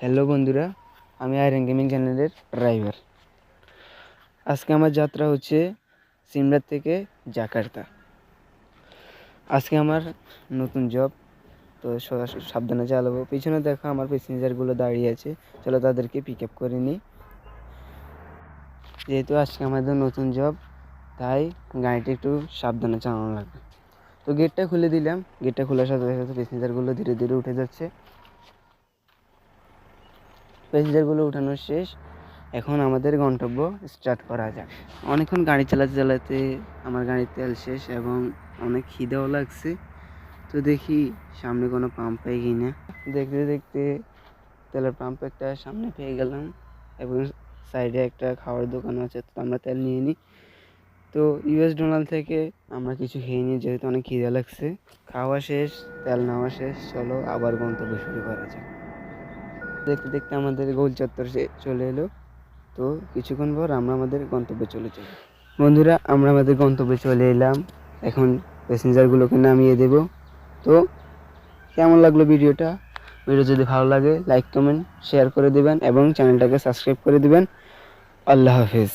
Hello বন্ধুরা, আমি iron gaming চ্যানেলের ড্রাইভার। আজকে আমার যাত্রা হচ্ছে সিমলা থেকে জাকার্তা। আজকে আমার নতুন জব, তো সাবধানে চালাবো। পিছনে দেখো আমার প্যাসেঞ্জারগুলো দাঁড়িয়ে আছে, চলো তাদেরকে পিক আপ করে নিই। যেহেতু আজকে আমাদের নতুন জব, তাই গাড়িটা একটু সাবধানে চালানো লাগবে। তো গেটটা খুলে দিলাম। গেটটা খোলার সাথে সাথে প্যাসেঞ্জারগুলো ধীরে ধীরে উঠে যাচ্ছে। প্যাসেঞ্জারগুলো উঠানো শেষ, এখন আমাদের গন্তব্য স্টার্ট করা যাক। অনেকক্ষণ গাড়ি চালাতে চালাতে আমার গাড়ির তেল শেষ এবং অনেক খিদেও লাগছে। তো দেখি সামনে কোনো পাম্প পাই কি না। দেখতে দেখতে তেলের পাম্প একটা সামনে পেয়ে গেলাম এবং সাইডে একটা খাওয়ার দোকান আছে, তো আমরা তেল নিয়ে নিই। তো ইউএস ডোনাল্ড থেকে আমরা কিছু খেয়ে নিই, যেহেতু অনেক খিদে লাগছে। খাওয়া শেষ, তেল নেওয়া শেষ, চলো আবার গন্তব্য শুরু করা যাক। দেখতে দেখতে আমাদের গোল চত্বর চলে এলো। তো কিছুক্ষণ পর আমরা আমাদের গন্তব্যে চলে যাব। বন্ধুরা, আমরা আমাদের গন্তব্যে চলে এলাম। এখন প্যাসেঞ্জারগুলোকে নামিয়ে দেব। তো কেমন লাগলো ভিডিও যদি ভালো লাগে লাইক কমেন্ট শেয়ার করে দেবেন এবং চ্যানেলটাকে সাবস্ক্রাইব করে দেবেন। আল্লাহ হাফেজ।